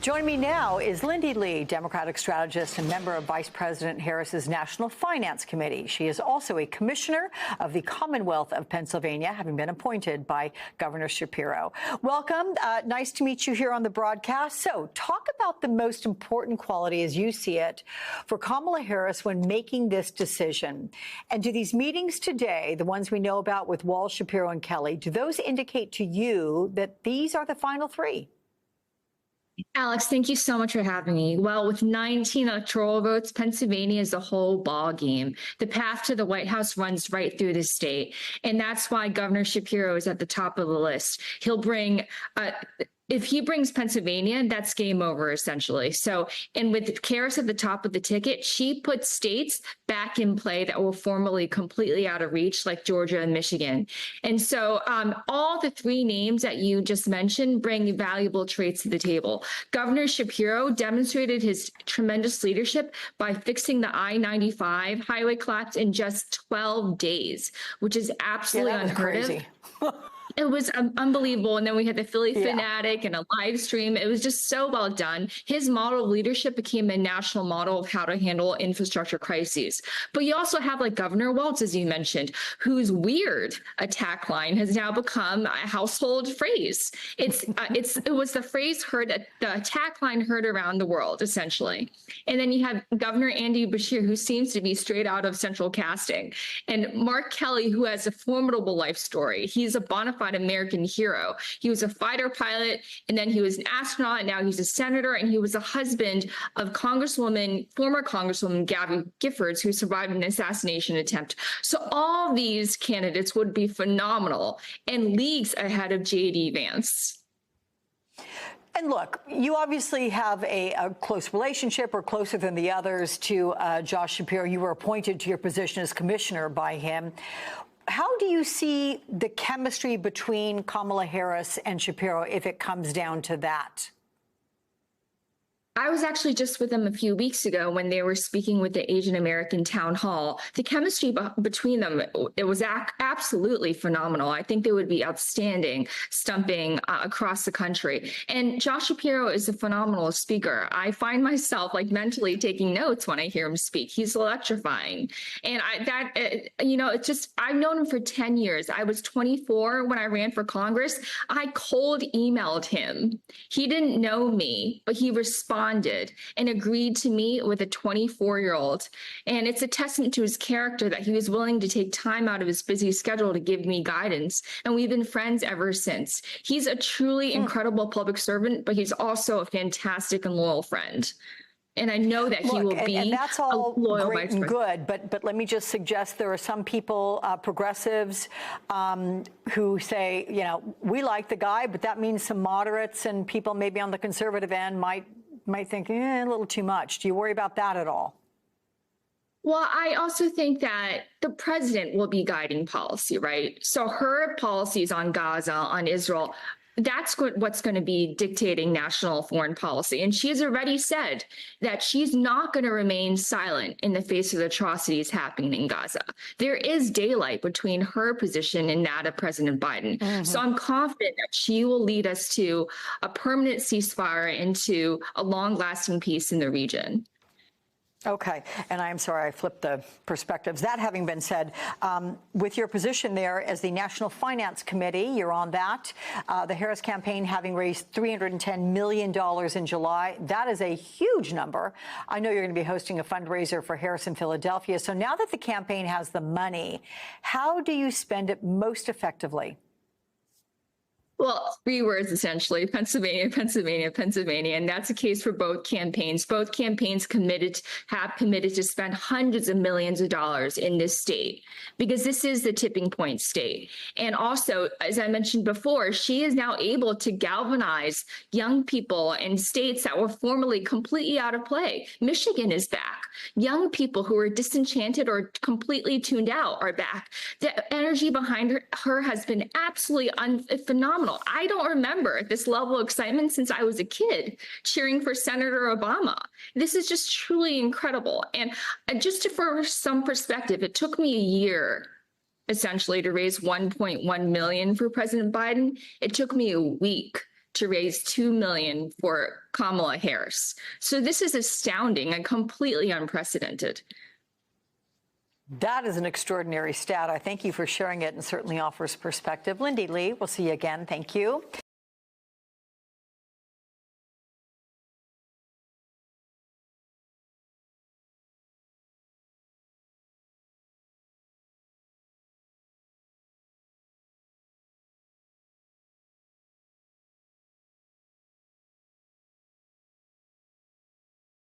Joining me now is Lindy Lee, Democratic strategist and member of Vice President Harris's National Finance Committee. She is also a commissioner of the Commonwealth of Pennsylvania, having been appointed by Governor Shapiro. Welcome. Nice to meet you here on the broadcast. So talk about the most important quality, as you see it, for Kamala Harris when making this decision. And do these meetings today, the ones we know about with Walz, Shapiro, and Kelly, do those indicate to you that these are the final three? Alex, thank you so much for having me. Well, with 19 electoral votes, Pennsylvania is a whole ball game. The path to the White House runs right through the state. And that's why Governor Shapiro is at the top of the list. He'll bring if he brings Pennsylvania, that's game over, essentially. So, and with Harris at the top of the ticket, she puts states back in play that were formerly completely out of reach, like Georgia and Michigan. And so all the three names that you just mentioned bring valuable traits to the table. Governor Shapiro demonstrated his tremendous leadership by fixing the I-95 highway collapse in just 12 days, which is absolutely unheard of. It was unbelievable. And then we had the Philly Fanatic and a live stream. It was just so well done. His model of leadership became a national model of how to handle infrastructure crises. But you also have like Governor Walz, as you mentioned, whose weird attack line has now become a household phrase. It was the phrase heard, the attack line heard around the world, essentially. And then you have Governor Andy Beshear, who seems to be straight out of central casting, and Mark Kelly, who has a formidable life story. He's a bona fide American hero. He was a fighter pilot, and then he was an astronaut, and now he's a senator, and he was a husband of former Congresswoman Gabby Giffords, who survived an assassination attempt. So all these candidates would be phenomenal and leagues ahead of J.D. Vance. And look, you obviously have a close relationship, or closer than the others, to Josh Shapiro. You were appointed to your position as commissioner by him. How do you see the chemistry between Kamala Harris and Shapiro if it comes down to that? I was actually just with them a few weeks ago when they were speaking with the Asian American Town Hall. The chemistry between them, it was absolutely phenomenal. I think they would be outstanding stumping across the country. And Josh Shapiro is a phenomenal speaker. I find myself like mentally taking notes when I hear him speak. He's electrifying. And it's just, I've known him for 10 years. I was 24 when I ran for Congress. I cold emailed him. He didn't know me, but he responded and agreed to meet with a 24-year-old. And it's a testament to his character that he was willing to take time out of his busy schedule to give me guidance. And we've been friends ever since. He's a truly incredible public servant, but he's also a fantastic and loyal friend. And I know that he will be and that's all loyal great and good, but let me just suggest there are some people, progressives, who say, you know, we like the guy, but that means some moderates and people maybe on the conservative end might think, a little too much. Do you worry about that at all? Well, I also think that the president will be guiding policy, right? So her policies on Gaza, on Israel, that's what's going to be dictating national foreign policy. And she has already said that she's not going to remain silent in the face of the atrocities happening in Gaza. There is daylight between her position and that of President Biden. Mm-hmm. So I'm confident that she will lead us to a permanent ceasefire and to a long-lasting peace in the region. Okay. And I'm sorry, I flipped the perspectives. That having been said, with your position there as the National Finance Committee, you're on that. The Harris campaign having raised $310 million in July. That is a huge number. I know you're going to be hosting a fundraiser for Harris in Philadelphia. So now that the campaign has the money, how do you spend it most effectively? Well, three words, essentially: Pennsylvania, Pennsylvania, Pennsylvania. And that's the case for both campaigns. Both campaigns have committed to spend hundreds of millions of dollars in this state, because this is the tipping point state. And also, as I mentioned before, she is now able to galvanize young people in states that were formerly completely out of play. Michigan is back. Young people who were disenchanted or completely tuned out are back. The energy behind her has been absolutely phenomenal. I don't remember this level of excitement since I was a kid cheering for Senator Obama. This is just truly incredible. And just for some perspective, it took me a year essentially to raise $1.1 million for President Biden. It took me a week to raise $2 million for Kamala Harris. So this is astounding and completely unprecedented. That is an extraordinary stat. I thank you for sharing it and certainly offers perspective. Lindy Li, we'll see you again. Thank you.